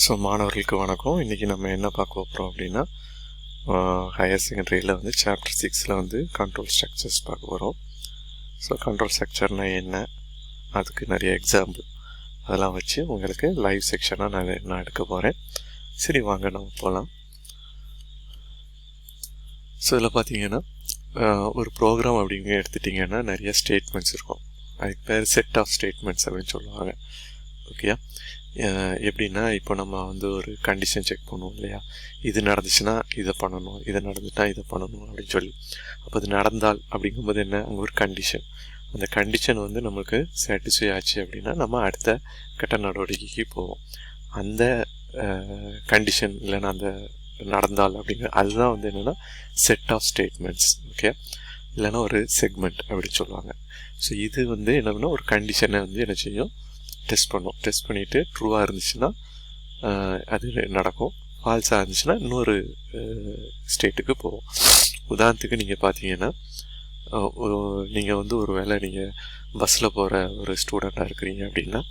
So மாணவர்களுக்கு வணக்கம். இன்றைக்கி நம்ம என்ன பார்க்க போகிறோம் அப்படின்னா, ஹையர் செகண்டரியில் வந்து சாப்டர் 6 வந்து கண்ட்ரோல் ஸ்ட்ரக்சர்ஸ் பார்க்க போகிறோம். ஸோ கண்ட்ரோல் ஸ்ட்ரக்சர்னால் என்ன, அதுக்கு நிறைய எக்ஸாம்பிள் அதெல்லாம் வச்சு உங்களுக்கு லைவ் செக்ஷனாக நான் எடுக்க போகிறேன். சரி, வாங்க நம்ம போகலாம். ஸோ இதில் பார்த்தீங்கன்னா, ஒரு ப்ரோக்ராம் அப்படிங்க எடுத்துட்டிங்கன்னா நிறைய ஸ்டேட்மெண்ட்ஸ் இருக்கும். அதுக்கு பேர் செட் ஆஃப் ஸ்டேட்மெண்ட்ஸ் அப்படின்னு சொல்லுவாங்க. ஓகே, எப்படின்னா இப்போ நம்ம வந்து ஒரு கண்டிஷன் செக் பண்ணுவோம் இல்லையா, இது நடந்துச்சுன்னா இதை பண்ணணும், இதை நடந்துட்டா இதை பண்ணணும் அப்படின்னு சொல்லி. அப்போ அது நடந்தால் அப்படிங்கும்போது என்ன, அங்கே ஒரு கண்டிஷன், அந்த கண்டிஷன் வந்து நம்மளுக்கு சாட்டிஸ்ஃபை ஆச்சு அப்படின்னா நம்ம அடுத்த கட்ட நடவடிக்கைக்கு போவோம். அந்த கண்டிஷன் இல்லைன்னா அந்த நடந்தால் அப்படிங்கிற அதுதான் வந்து என்னென்னா செட் ஆஃப் ஸ்டேட்மெண்ட்ஸ். ஓகே, இல்லைன்னா ஒரு செக்மெண்ட் அப்படின்னு சொல்லுவாங்க. ஸோ இது வந்து என்னன்னா ஒரு கண்டிஷனை வந்து என்ன செய்யும், டெஸ்ட் பண்ணும். டெஸ்ட் பண்ணிவிட்டு ட்ரூவாக இருந்துச்சுன்னா அது நடக்கும், ஃபால்ஸாக இருந்துச்சுன்னா இன்னொரு ஸ்டேட்டுக்கு போகும். உதாரணத்துக்கு நீங்கள் பார்த்தீங்கன்னா, நீங்கள் வந்து ஒரு வேளை நீங்கள் பஸ்ஸில் போகிற ஒரு ஸ்டூடெண்ட்டாக இருக்கிறீங்க அப்படின்னா,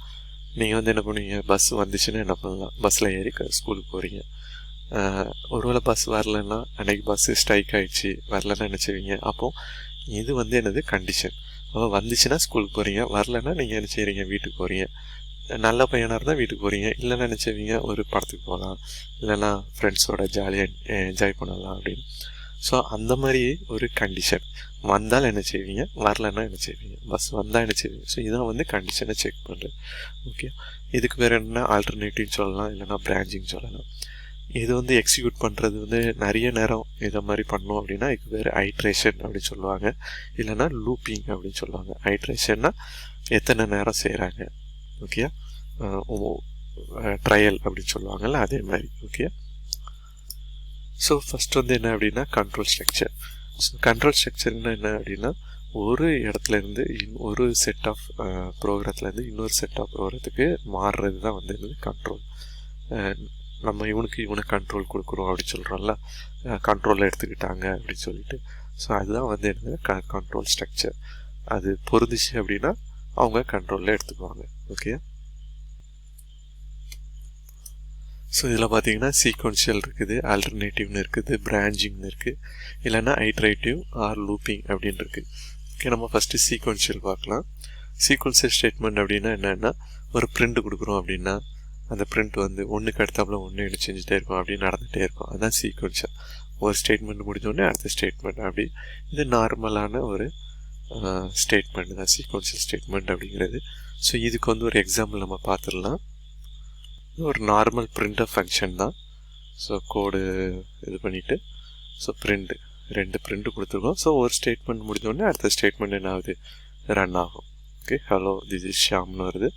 நீங்கள் வந்து என்ன பண்ணுவீங்க, பஸ் வந்துச்சுன்னா என்ன பண்ணலாம், பஸ்ஸில் ஏறி ஸ்கூலுக்கு போகிறீங்க. ஒருவேளை பஸ் வரலன்னா, அன்றைக்கி பஸ்ஸு ஸ்ட்ரைக் ஆகிடுச்சு, வரலன்னா என்ன செய்வீங்க, அப்போது இது வந்து என்னது கண்டிஷன். அப்போ வந்துச்சுன்னா ஸ்கூலுக்கு போகிறீங்க, வரலன்னா நீங்கள் என்ன செய்கிறீங்க, வீட்டுக்கு போகிறீங்க. நல்ல பையனாக இருந்தால் வீட்டுக்கு போகிறீங்க, இல்லைன்னா என்ன செய்வீங்க, ஒரு படத்துக்கு போகலாம், இல்லைன்னா ஃப்ரெண்ட்ஸோட ஜாலியாக என்ஜாய் பண்ணலாம் அப்படின்னு. ஸோ அந்த மாதிரி ஒரு கண்டிஷன். வந்தால் என்ன செய்வீங்க, வரலன்னா என்ன செய்வீங்க, பஸ் வந்தால் என்ன செய்வீங்க. ஸோ இதான் வந்து கண்டிஷனை செக் பண்ணுறது. ஓகே, இதுக்கு வேறு என்ன ஆல்டர்னேட்டிவ்னு சொல்லலாம், இல்லைன்னா பிரான்ச்சிங் சொல்லலாம். இது வந்து எக்ஸிக்யூட் பண்ணுறது வந்து நிறைய நேரம் இதை மாதிரி பண்ணோம் அப்படின்னா இதுக்கு வேறு ஐட்ரேஷன் அப்படின்னு சொல்லுவாங்க, இல்லைன்னா லூப்பிங் அப்படின்னு சொல்லுவாங்க. ஐட்ரேஷன்னா எத்தனை நேரம் செய்கிறாங்க, ஓகே, ட்ரையல் அப்படின்னு சொல்லுவாங்கள்ல, அதே மாதிரி. ஓகே, ஸோ ஃபஸ்ட் வந்து என்ன அப்படின்னா கண்ட்ரோல் ஸ்ட்ரக்சர். ஸோ கண்ட்ரோல் ஸ்ட்ரக்சர்னா என்ன அப்படின்னா, ஒரு இடத்துலேருந்து ஒரு செட் ஆஃப் ப்ரோக்ராத்துலேருந்து இன்னொரு செட் ஆஃப் ப்ரோக்ராத்துக்கு மாறுறது தான் வந்து என்னது கண்ட்ரோல். நம்ம இவனை கண்ட்ரோல் கொடுக்குறோம் அப்படின்னு சொல்கிறோம்ல, கண்ட்ரோலில் எடுத்துக்கிட்டாங்க அப்படின்னு சொல்லிட்டு. ஸோ அதுதான் வந்து என்னது கண்ட்ரோல் ஸ்ட்ரக்சர். அது பொருந்துச்சு அப்படின்னா அவங்க கண்ட்ரோலில் எடுத்துக்குவாங்க. ஓகே, ஸோ இதில் பார்த்தீங்கன்னா சீக்வன்ஷியல் இருக்குது, ஆல்டர்னேட்டிவ்னு இருக்குது, பிரான்ச்சிங்னு இருக்குது, இல்லைன்னா ஐட்ரேட்டிவ் ஆர் லூப்பிங் அப்படின்னு இருக்குது. ஓகே, நம்ம ஃபஸ்ட்டு சீக்வன்ஷியல் பார்க்கலாம். சீக்வன்ஷியல் ஸ்டேட்மெண்ட் அப்படின்னா என்னென்னா, ஒரு பிரிண்ட் கொடுக்குறோம் அப்படின்னா அந்த பிரிண்ட் வந்து ஒன்றுக்கு அடுத்தாப்புல ஒன்று எடுத்து செஞ்சுட்டே இருக்கும், அப்படி நடந்துகிட்டே இருக்கும். அதுதான் சீக்வன்ஷியல். ஒரு ஸ்டேட்மெண்ட் முடிஞ்சோடனே அடுத்த ஸ்டேட்மெண்ட் அப்படி. இது நார்மலான ஒரு ஸ்டேட்மெண்ட் தான் சீக்வன்ஷியல் ஸ்டேட்மெண்ட் அப்படிங்கிறது. ஸோ இதுக்கு வந்து ஒரு எக்ஸாம்பிள் நம்ம பார்த்துடலாம். ஒரு நார்மல் பிரிண்டர் ஃபங்க்ஷன் தான். ஸோ கோடு இது பண்ணிவிட்டு, ஸோ ரெண்டு பிரிண்ட்டு கொடுத்துருக்கோம். ஸோ ஒரு ஸ்டேட்மெண்ட் முடிஞ்சோடனே அடுத்த ஸ்டேட்மெண்ட் என்ன ஆகுது, ரன் ஆகும். ஓகே, ஹலோ திஸ் இஸ் ஷாம்னு வருது,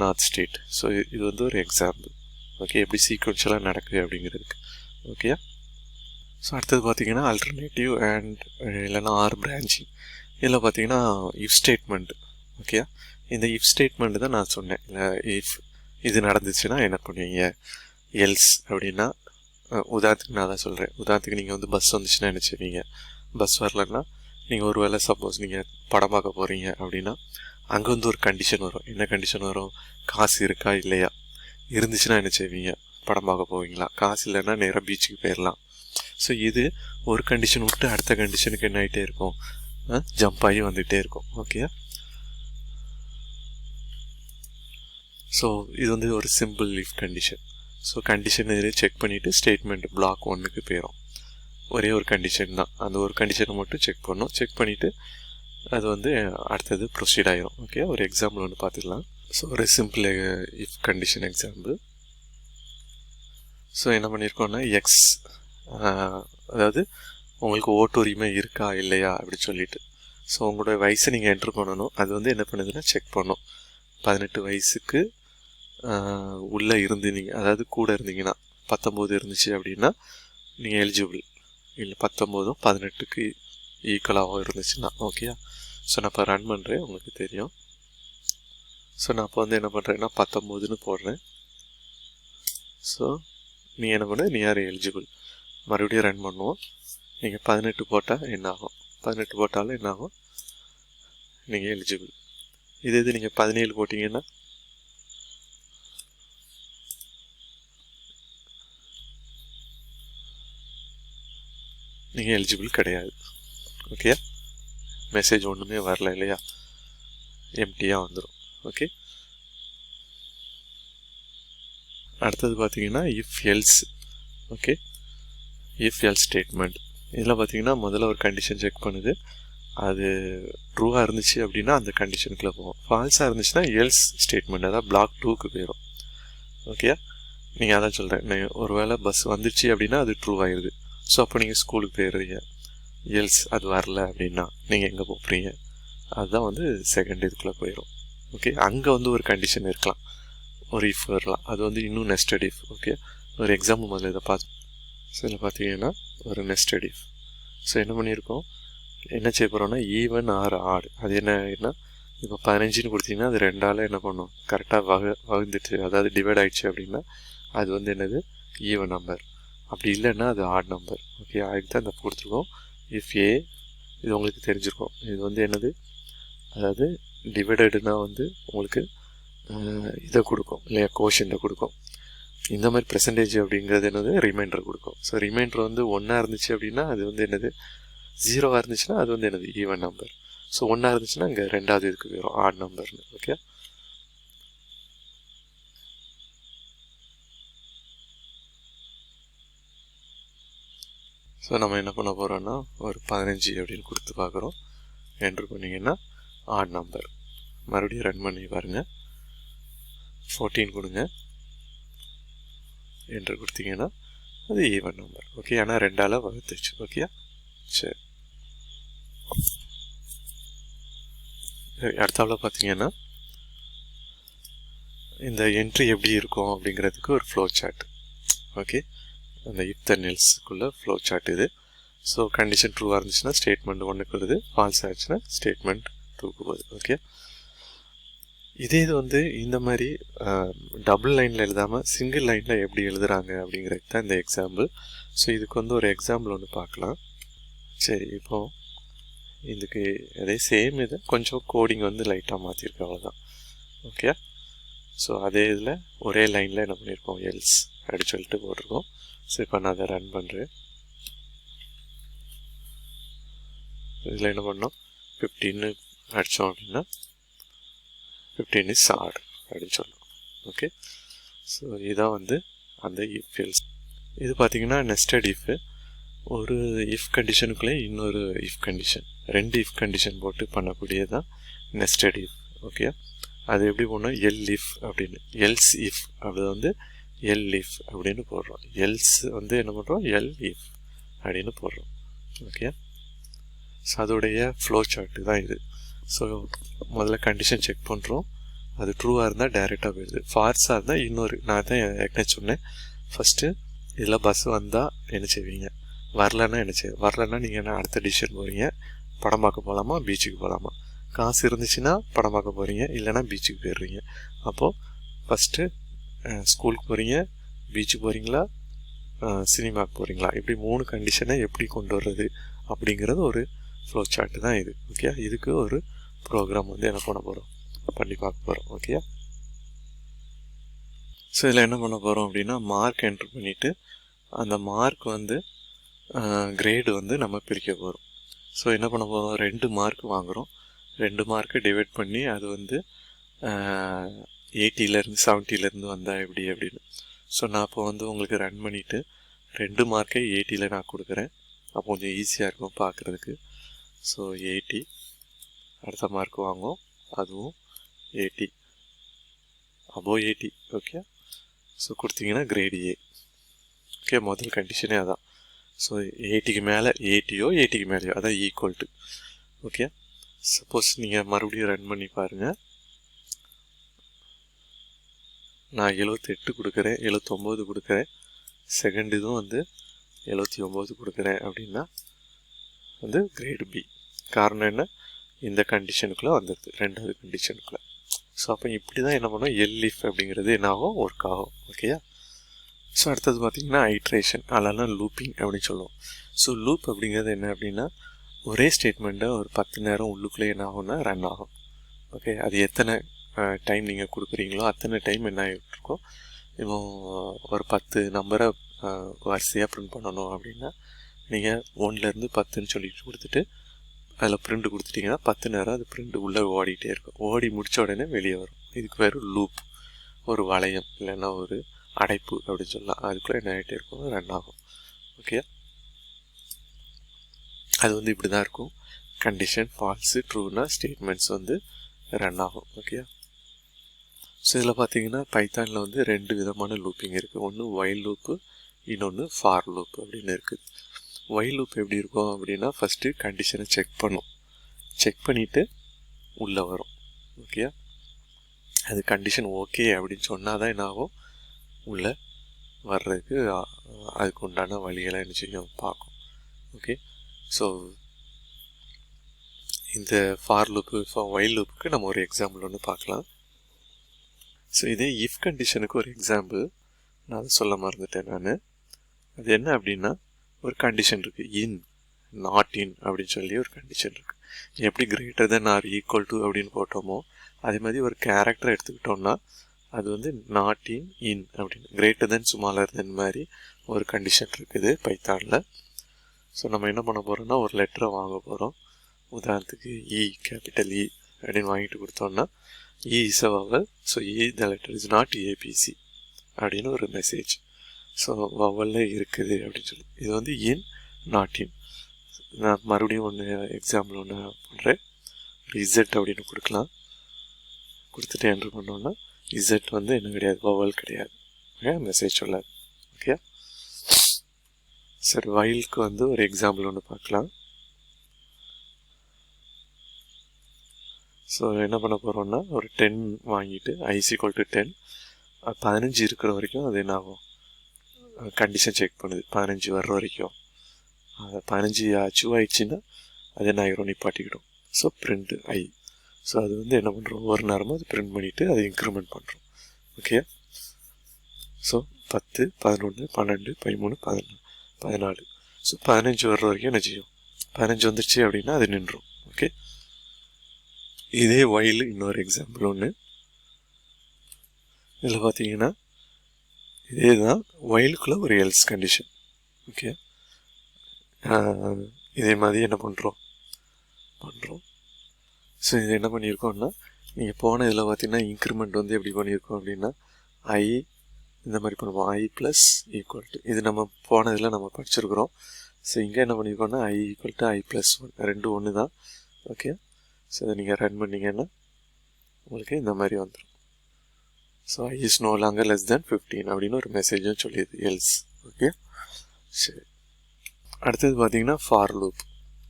நார்த் ஸ்டேட். ஸோ இது வந்து ஒரு எக்ஸாம்பிள். ஓகே, எப்படி சீக்வன்ஷியலாக நடக்குது அப்படிங்கிறதுக்கு. ஓகே, ஸோ அடுத்தது பார்த்தீங்கன்னா ஆல்டர்னேட்டிவ் அண்ட் இல்லைன்னா ஆர் பிரான்ச்சிங். இதில் பார்த்தீங்கன்னா இஃப் ஸ்டேட்மெண்ட். ஓகே, இந்த இஃப் ஸ்டேட்மெண்ட் தான் நான் சொன்னேன். இல்லை, இஃப் இது நடந்துச்சுன்னா என்ன பண்ணுவீங்க, எல்ஸ் அப்படின்னா உதாரணத்துக்கு நான் தான் சொல்கிறேன். உதாரணத்துக்கு நீங்கள் வந்து பஸ் வந்துச்சுன்னா என்ன செய்வீங்க, பஸ் வரலன்னா நீங்கள் ஒரு வேளை சப்போஸ் நீங்கள் படம் பார்க்க போகிறீங்க அப்படின்னா அங்கே வந்து ஒரு கண்டிஷன் வரும். என்ன கண்டிஷன் வரும், காசு இருக்கா இல்லையா. இருந்துச்சுன்னா என்ன செய்வீங்க, படம் பார்க்க போவீங்களா, காசு இல்லைன்னா நேராக பீச்சுக்கு போயிடலாம். ஸோ இது ஒரு கண்டிஷன் விட்டு அடுத்த கண்டிஷனுக்கு என்ன ஆகிட்டே இருக்கும், ஜம்ப் ஆகி வந்துகிட்டே இருக்கும். ஓகே, ஸோ இது வந்து ஒரு simple if condition. So condition இதில் செக் பண்ணிவிட்டு ஸ்டேட்மெண்ட் பிளாக் 1க்கு போயிடும். ஒரே ஒரு கண்டிஷன் தான், அந்த ஒரு கண்டிஷனை மட்டும் செக் பண்ணணும். செக் பண்ணிவிட்டு அது வந்து அடுத்தது ப்ரொசீட் ஆகிரும். ஓகே, ஒரு எக்ஸாம்பிள் ஒன்று பார்த்துக்கலாம். ஸோ ஒரு simple if condition example. So என்ன பண்ணியிருக்கோன்னா எக்ஸ், அதாவது உங்களுக்கு ஓட்டு உரிமை இருக்கா இல்லையா அப்படின்னு சொல்லிட்டு. ஸோ உங்களோட வயசை நீங்கள் என்ட்ரு பண்ணணும். அது வந்து என்ன பண்ணுதுன்னா செக் பண்ணும். 18 வயசுக்கு உள்ளே இருந்தீங்க, அதாவது கூட இருந்தீங்கன்னா 19 இருந்துச்சு அப்படின்னா நீங்கள் எலிஜிபிள். இல்லை 19ம் 18க்கு ஈக்குவலாகவும் இருந்துச்சுன்னா. ஓகே, ஸோ நான் இப்போ ரன் பண்ணுறேன், உங்களுக்கு தெரியும். ஸோ நான் இப்போ வந்து என்ன பண்ணுறேன்னா 19ன்னு போடுறேன். ஸோ நீ என்ன பண்ணு, நீ யார் எலிஜிபிள். மறுபடியும் ரன் பண்ணுவோம். நீங்கள் 18 போட்டால் என்ன ஆகும், 18 போட்டாலும் என்ன ஆகும், நீங்கள் எலிஜிபிள். இது நீங்கள் 17 போட்டிங்கன்னா நீங்கள் எலிஜிபிள் கிடையாது. ஓகே, மெசேஜ் ஒன்றுமே வரல இல்லையா, எம்டியாக வந்துடும். ஓகே, அடுத்தது பார்த்தீங்கன்னா if else. Okay, if else statement. இதில் பார்த்தீங்கன்னா முதல்ல ஒரு கண்டிஷன் செக் பண்ணுது, அது ட்ரூவாக இருந்துச்சு அப்படின்னா அந்த கண்டிஷனுக்குள்ளே போகும். ஃபால்ஸாக இருந்துச்சுன்னா எல்ஸ் ஸ்டேட்மெண்ட், அதாவது பிளாக் 2க்கு போயிடும். ஓகே, நீங்கள் அதான் சொல்கிறேன், ஒரு வேளை பஸ் வந்துச்சு அப்படின்னா அது ட்ரூ ஆகிடுது. ஸோ அப்போ நீங்கள் ஸ்கூலுக்கு போயிடுறீங்க. எல்ஸ் அது வரல அப்படின்னா நீங்கள் எங்கே போகிறீங்க, அதுதான் வந்து செகண்ட் இதுக்குள்ளே போயிடும். ஓகே, அங்கே வந்து ஒரு கண்டிஷன் இருக்கலாம், ஒரு இஃப் வரலாம், அது வந்து இன்னும் நெஸ்டட் இஃப். ஓகே, ஒரு எக்ஸாம்பிள் முதல்ல இதை பார்த்து. ஸோ இதில் பார்த்தீங்கன்னா ஒரு நெஸ்டட் இஃப். ஸோ என்ன பண்ணியிருக்கோம், என்ன செய்ய போகிறோம்னா ஈவன் ஆர் ஆட். அது என்ன இப்போ 15ன்னு கொடுத்தீங்கன்னா அது 2ஆல் என்ன பண்ணும், கரெக்டாக வகுந்துட்டு, அதாவது டிவைட் ஆகிடுச்சு அப்படின்னா அது வந்து என்னது, ஈவன் நம்பர். அப்படி இல்லைன்னா அது ஆட் நம்பர். ஓகே, அதுக்கு தான் இந்த கொடுத்துருக்கோம். இஃப் ஏ, இது உங்களுக்கு தெரிஞ்சிருக்கும், இது வந்து என்னது, அதாவது டிவைடடுனா வந்து உங்களுக்கு இதை கொடுக்கும் இல்லையா, கோஷன்ட்டை கொடுக்கும். இந்த மாதிரி பெர்சன்டேஜ் அப்படிங்கிறது என்னது, ரிமைண்டர் கொடுக்கும். ஸோ ரிமைண்டர் வந்து 1ஆக இருந்துச்சு அப்படின்னா அது வந்து என்னது, 0ஆக இருந்துச்சுன்னா அது வந்து என்னது, ஈவன் நம்பர். ஸோ 1ஆக இருந்துச்சுன்னா இங்கே 2வது இதுக்கு வரும் ஆட் நம்பர்னு. ஓகே, ஸோ நம்ம என்ன பண்ண போகிறோம்னா ஒரு 15 அப்படின்னு கொடுத்து பார்க்குறோம். என்ட்ரு பண்ணிங்கன்னா ஆட் நம்பர். மறுபடியும் ரன் பண்ணி பாருங்கள், 14 கொடுங்க, என்ட்ரு கொடுத்தீங்கன்னா அது ஈவன் நம்பர். ஓகே, ஆனால் 2ஆல் வகுத்துச்சு. ஓகே, சரி. அடுத்தாவில் பார்த்தீங்கன்னா இந்த என்ட்ரி எப்படி இருக்கும் அப்படிங்கிறதுக்கு ஒரு ஃப்ளோ சார்ட். ஓகே, அந்த இஃப் தென் எல்ஸ்க்குள்ளே ஃப்ளோ சார்ட் இது. ஸோ கண்டிஷன் ட்ரூவாக இருந்துச்சுன்னா ஸ்டேட்மெண்ட் 1க்கு வருது, ஃபால்ஸ் ஆச்சுன்னா ஸ்டேட்மெண்ட் 2க்கு போகுது. ஓகே, இதே இது வந்து இந்த மாதிரி டபுள் லைனில் எழுதாமல் சிங்கிள் லைனில் எப்படி எழுதுறாங்க அப்படிங்கிறது தான் இந்த எக்ஸாம்பிள். ஸோ இதுக்கு வந்து ஒரு எக்ஸாம்பிள் ஒன்று பார்க்கலாம். சரி, இப்போது இதுக்கு அதே சேம் இது கொஞ்சம் கோடிங் வந்து லைட்டாக மாற்றிருக்கு, அவ்வளோதான். ஓகே, ஸோ அதே இதில் ஒரே லைனில் என்ன பண்ணியிருக்கோம், எல்ஸ் அப்படி சொல்லிட்டு போட்டிருக்கோம். ஸோ இப்போ நான் அதை ரன் பண்ணுறேன். இதில் என்ன பண்ணோம், 15 அடித்தோம் அப்படின்னா 15 இஸ் ஆட் அப்படின்னு சொல்லணும். ஓகே, ஸோ இதுதான் வந்து அந்த இஃப் எல்ஸ். இது பார்த்தீங்கன்னா நெஸ்டட் இஃப். ஒரு இஃப் கண்டிஷனுக்குள்ளே இன்னொரு இஃப் கண்டிஷன், 2 இஃப் கண்டிஷன் போட்டு பண்ணக்கூடியதான் நெஸ்டட் இஃப். ஓகே, அது எப்படி போடணும், எல் இஃப் அப்படின்னு, எல்ஸ் இஃப் அப்படி வந்து எல் இஃப் அப்படின்னு போடுறோம். எல்ஸ் வந்து என்ன பண்ணுறோம், எல் இஃப் அப்படின்னு போடுறோம். ஓகே, ஸோ அதோடைய ஃப்ளோ சார்ட்டு தான் இது. ஸோ முதல்ல கண்டிஷன் செக் பண்ணுறோம், அது ட்ரூவாக இருந்தால் டைரெக்டாக போயிடுது. ஃபால்ஸாக இருந்தால் இன்னொரு, நான் தான் ஏற்கனவே சொன்னேன், ஃபஸ்ட்டு இதில் பஸ் வந்தால் என்ன செய்வீங்க, வரலன்னா என்ன செய்ய, வரலன்னா நீங்கள் என்ன அடுத்த டிசிஷன் போகிறீங்க, படம் பார்க்க போகலாமா பீச்சுக்கு போகலாமா. காசு இருந்துச்சுன்னா படம் பார்க்க போகிறீங்க, இல்லைனா பீச்சுக்கு போயிடுறீங்க. அப்போது ஃபஸ்ட்டு ஸ்கூலுக்கு போகிறீங்க, பீச்சுக்கு போகிறீங்களா, சினிமாவுக்கு போகிறீங்களா, இப்படி 3 கண்டிஷனை எப்படி கொண்டு வர்றது அப்படிங்கிறது ஒரு ஃப்ளோ சார்ட்டு தான் இது. ஓகே, இதுக்கு ஒரு ப்ரோக்ராம் வந்து என்ன பண்ண போகிறோம், பண்ணி பார்க்க போகிறோம். ஓகே, ஸோ இதில் என்ன பண்ண போகிறோம் அப்படின்னா மார்க் என்ட்ரு பண்ணிவிட்டு அந்த மார்க் வந்து கிரேடு வந்து நம்ம பிரிக்க போகிறோம். ஸோ என்ன பண்ண போகிறோம், 2 மார்க் வாங்குகிறோம், 2 மார்க்கை டிவைட் பண்ணி அது வந்து 80லேருந்து 70லேருந்து வந்தால் எப்படி அப்படின்னு. ஸோ நான் இப்போ வந்து உங்களுக்கு ரன் பண்ணிவிட்டு 2 மார்க்கை 80ல் நான் கொடுக்குறேன், அப்போ கொஞ்சம் ஈஸியாக இருக்கும் பார்க்குறதுக்கு. ஸோ 80, அடுத்த மார்க் வாங்குவோம், அதுவும் 80, அபோவ் 80. ஓகே, ஸோ கொடுத்தீங்கன்னா கிரேடு ஏ. ஓகே, முதல் கண்டிஷனே அதான். ஸோ 80க்கு மேலே, 80யோ 80க்கு மேலேயோ அதான் ஈக்குவல் டு. ஓகே, சப்போஸ் நீங்கள் மறுபடியும் ரன் பண்ணி பாருங்கள், நான் 78 கொடுக்குறேன், 79 கொடுக்குறேன், செகண்ட் இதுவும் வந்து 79 கொடுக்குறேன் அப்படின்னா வந்து கிரேடு பி. காரணம் என்ன, இந்த கண்டிஷனுக்குள்ளே வந்துடுது, 2வது கண்டிஷனுக்குள்ளே. ஸோ அப்போ இப்படி தான் என்ன பண்ணோம், எல் இஃப் அப்படிங்கிறது என்ன ஆகும், ஒர்க் ஆகும். ஓகேயா. ஸோ அடுத்தது பார்த்திங்கன்னா ஐட்ரேஷன், அதெல்லாம் லூப்பிங் அப்படின்னு சொல்லுவோம். ஸோ லூப் அப்படிங்கிறது என்ன அப்படின்னா ஒரே ஸ்டேட்மெண்ட்டை ஒரு 10 நேரம் உள்ளுக்குள்ளே என்ன ஆகும்னா ரன் ஆகும். ஓகே, அது எத்தனை டைம் நீங்கள் கொடுக்குறீங்களோ அத்தனை டைம் என்ன ஆகிட்ருக்கோம். இப்போ ஒரு 10 நம்பரை வரிசையாக ப்ரிண்ட் பண்ணணும் அப்படின்னா நீங்கள் 1லேருந்து 10ன்னு சொல்லிட்டு கொடுத்துட்டு அதில் பிரிண்ட் கொடுத்துட்டிங்கன்னா 10 நேரம் அது பிரிண்ட் உள்ளே ஓடிட்டே இருக்கும். ஓடி முடித்த உடனே வெளியே வரும். இதுக்கு பேர் லூப், ஒரு வளையம் இல்லைன்னா ஒரு அடைப்பு அப்படின்னு சொல்லலாம். அதுக்குள்ளே என்ன ஆகிட்டே இருக்கும், ரன் ஆகும். ஓகே, அது வந்து இப்படி தான் இருக்கும். கண்டிஷன் ஃபால்ஸு ட்ரூனா ஸ்டேட்மெண்ட்ஸ் வந்து ரன் ஆகும். ஓகே, ஸோ இதில் பார்த்தீங்கன்னா பைத்தானில் வந்து 2 விதமான லூப்பிங் இருக்குது. ஒன்று வைல் லூப்பு, இன்னொன்று ஃபார் லூப் அப்படின்னு இருக்குது. வைல் லூப் எப்படி இருக்கும் அப்படின்னா ஃபஸ்ட்டு கண்டிஷனை செக் பண்ணும். செக் பண்ணிவிட்டு உள்ளே வரும். ஓகே, அது கண்டிஷன் ஓகே அப்படின்னு சொன்னால் தான் என்ன ஆகும், உள்ளே வர்றதுக்கு அதுக்கு உண்டான வழிகளை என்ன செய்யும் பார்க்கும். ஓகே, ஸோ இந்த ஃபார் லூப்பு வைல் லூப்புக்கு நம்ம ஒரு எக்ஸாம்பிள் ஒன்று பார்க்கலாம். ஸோ இதே இஃப் கண்டிஷனுக்கு ஒரு எக்ஸாம்பிள் நான் அதை சொல்ல மறந்துட்டேன். நான் அது என்ன அப்படின்னா, ஒரு கண்டிஷன் இருக்குது, இன் நாட் இன் அப்படின்னு சொல்லி ஒரு கண்டிஷன் இருக்குது. எப்படி greater than or equal to அப்படின்னு போட்டோமோ அதே மாதிரி ஒரு கேரக்டர் எடுத்துக்கிட்டோம்னா அது வந்து நாட் இன் அப்படின்னு கிரேட்டர் தென் ஸ்மாலர் தென் மாதிரி ஒரு கண்டிஷன் இருக்குது பைத்தானில். ஸோ நம்ம என்ன பண்ண போகிறோம்னா ஒரு லெட்டரை வாங்க போகிறோம். உதாரணத்துக்கு கேபிட்டல் இ அப்படின்னு வாங்கிட்டு கொடுத்தோம்னா E is a vowel, so the letter is not ABC அப்படின்னு ஒரு மெசேஜ். ஸோ வவலில் இருக்குது அப்படின்னு சொல்லி இது வந்து இன் நாட் இன். நான் மறுபடியும் ஒன்று எக்ஸாம்பிள் ஒன்று பண்ணுறேன். இசட் அப்படின்னு கொடுக்கலாம். கொடுத்துட்டு என்ட்ரு பண்ணோன்னா இசட் வந்து என்ன கிடையாது, வவல் கிடையாது. ஓகே, மெசேஜ் சொல்லாது. ஓகே, சரி, வைலுக்கு வந்து ஒரு எக்ஸாம்பிள் ஒன்று பார்க்கலாம். ஸோ என்ன பண்ண போகிறோம்னா ஒரு 10 வாங்கிட்டு ஐஸ் ஈக்குவல் டு 10, 15 இருக்கிற வரைக்கும் அது என்ன ஆகும், கண்டிஷன் செக் பண்ணுது. 15 வர்ற வரைக்கும், அது 15 அச்சீவ் ஆயிடுச்சுன்னா அது என்ன ஆகிரும், நிப்பாட்டிக்கிடும். ஸோ பிரிண்ட் ஐ. ஸோ அது வந்து என்ன பண்ணுறோம், ஒரு நேரமாக அது பிரிண்ட் பண்ணிவிட்டு அதை இன்க்ரிமெண்ட் பண்ணுறோம். Okay, so 10, 11, 12, 13, 14. ஸோ 15 வர்ற வரைக்கும் என்ன செய்யும், 15 வந்துடுச்சு அப்படின்னா அது நின்றும். ஓகே, இதே வைல் இன்னொரு எக்ஸாம்பிள் ஒன்று. இதில் பார்த்தீங்கன்னா இதே தான், வைலுக்குள்ளே ஒரு எல்ஸ் கண்டிஷன். ஓகே, இதே மாதிரி என்ன பண்ணுறோம். ஸோ இது என்ன பண்ணியிருக்கோம்னா, நீங்கள் போன இதில் பார்த்தீங்கன்னா இன்க்ரிமெண்ட் வந்து எப்படி பண்ணியிருக்கோம் அப்படின்னா ஐ இந்த மாதிரி பண்ணுவோம், ஐ ப்ளஸ் ஈக்குவல் டு, இது நம்ம போன இதில் நம்ம படிச்சிருக்கிறோம். ஸோ இங்கே என்ன பண்ணியிருக்கோம்னா I equal to I plus 1, ரெண்டும் ஒன்று தான். ஓகே, ஸோ இதை நீங்கள் ரன் பண்ணிங்கன்னா உங்களுக்கு இந்த மாதிரி வந்துடும். So i is no longer less than 15 அப்படின்னு ஒரு மெசேஜும் சொல்லிடுது, எல்ஸ். ஓகே, சரி, அடுத்தது பார்த்தீங்கன்னா for loop.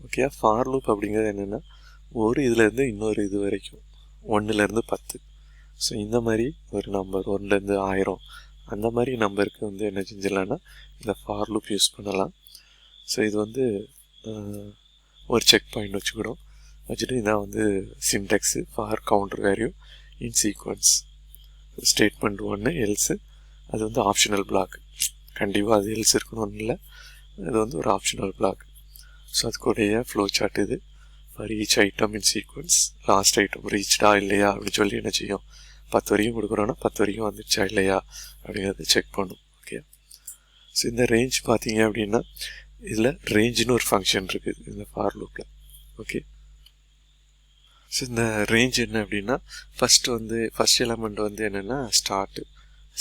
Okay, for loop அப்படிங்கிறது என்னென்னா ஒரு இதுலேருந்து இன்னொரு இது வரைக்கும் 1லேருந்து 10. ஸோ இந்த மாதிரி ஒரு நம்பர் 1லேருந்து 1000 அந்த மாதிரி நம்பருக்கு வந்து என்ன செஞ்சிடலான்னா இந்த ஃபார் லூப் யூஸ் பண்ணலாம். ஸோ இது வந்து ஒரு செக் பாயிண்ட் வச்சுக்கிடும். வச்சுட்டு இதான் வந்து syntax for counter value in sequence. Statement 1 else, அது வந்து ஆப்ஷனல் பிளாக். கண்டிப்பாக அது எல்ஸ் இருக்கணும்னு இல்லை, அது வந்து ஒரு ஆப்ஷனல் பிளாக். ஸோ அதுக்குடைய ஃப்ளோ சார்ட் இது. For each item in sequence last item ரீச்டா இல்லையா அப்படின்னு சொல்லி என்ன செய்யும், 10 வரைக்கும் கொடுக்குறோன்னா 10 வரைக்கும் வந்துடுச்சா இல்லையா அப்படிங்கிறத செக் பண்ணும். ஓகே, ஸோ இந்த ரேஞ்ச் பார்த்தீங்க அப்படின்னா இதில் ரேஞ்சுன்னு ஒரு ஃபங்க்ஷன் இருக்குது இந்த ஃபார் லூப்பில். ஓகே, ஸோ இந்த ரேஞ்ச் என்ன அப்படின்னா ஃபஸ்ட் எலமெண்ட் வந்து என்னென்னா ஸ்டார்ட்டு,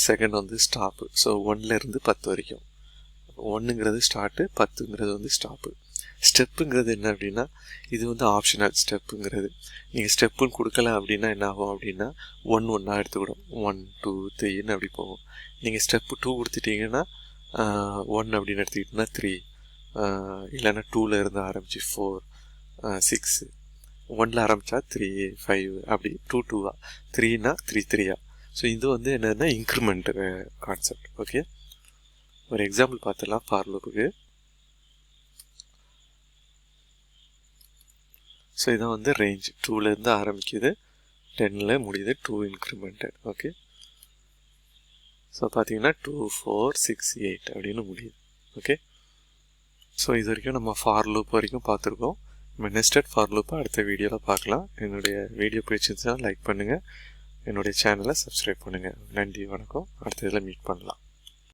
செகண்ட் வந்து ஸ்டாப்பு. ஸோ 1லேருந்து 10 வரைக்கும், 1ங்கிறது ஸ்டார்ட்டு, 10ங்கிறது வந்து ஸ்டாப்பு. ஸ்டெப்புங்கிறது என்ன அப்படின்னா இது வந்து ஆப்ஷனல். ஸ்டெப்புங்கிறது நீங்கள் ஸ்டெப்புன்னு கொடுக்கல அப்படின்னா என்ன ஆகும் அப்படின்னா 1 எடுத்துக்கிடும், 1 2 3ன்னு அப்படி போகும். நீங்கள் ஸ்டெப்பு 2 கொடுத்துட்டிங்கன்னா 1 அப்படின்னு எடுத்துக்கிட்டிங்கன்னா 3, இல்லைன்னா 2லேருந்து ஆரம்பிச்சு 4 6, 1ல் ஆரம்பித்தா 3 5 அப்படி 2 2 3னா 3 3. ஸோ இது வந்து என்னென்னா இன்க்ரிமெண்ட் கான்செப்ட். ஓகே, ஒரு எக்ஸாம்பிள் பார்த்துடலாம் ஃபார் லூப்புக்கு. ஸோ இதான் வந்து ரேஞ்ச் 2லேருந்து ஆரம்பிக்குது, 10ல் முடியுது, 2 இன்க்ரிமெண்டட். ஓகே, ஸோ பார்த்தீங்கன்னா 2 4 6 8 அப்படின்னு முடியுது. ஓகே, ஸோ இது வரைக்கும் நம்ம ஃபார் லூப் வரைக்கும் பார்த்துருக்கோம். நம்ம நெஸ்டட் ஃபார் லூப்பை அடுத்த வீடியோவில் பார்க்கலாம். என்னுடைய வீடியோ பிடிச்சிருந்துச்சுன்னா லைக் பண்ணுங்கள், என்னுடைய சேனலை சப்ஸ்கிரைப் பண்ணுங்கள். நன்றி, வணக்கம். அடுத்த இதில் மீட் பண்ணலாம்.